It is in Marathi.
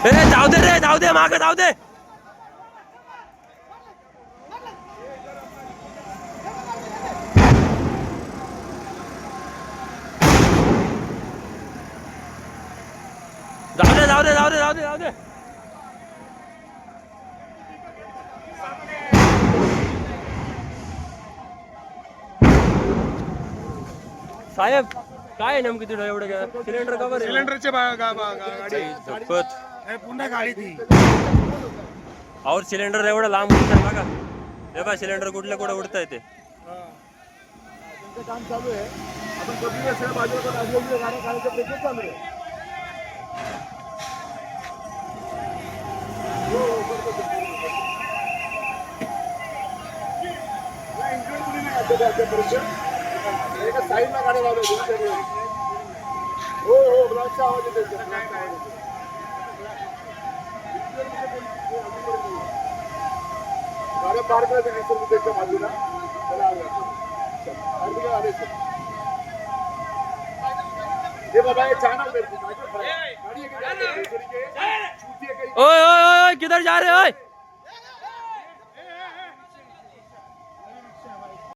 जाऊ दे रे, जाऊ दे, मागे जाऊ दे. जाऊ दे, जाऊ दे, जाऊ दे, जाऊ दे, जाऊ दे. साहेब काय नेमकी तिथं एवढं सिलेंडर कवर सिलेंडरचे गाडी झपत पुन्हा गाडी ती और सिलेंडर एवढं लांब उडतं का? हे बा सिलेंडर कुठल्या कुठे उडतंय ते. तुमचं काम चालू आहे. आपण कधी सगळ्या बाजूला गाड्या काढायचं प्रयत्न चालू आहे. एका साईडला गाड्या लावल्या. हो हो ब्लॉकचा आवाज येतो. गाड्या पार्क करायच्या बाजूला त्याला हे बाबा ये चानल ओए ओए ओए किधर जा रहे हो?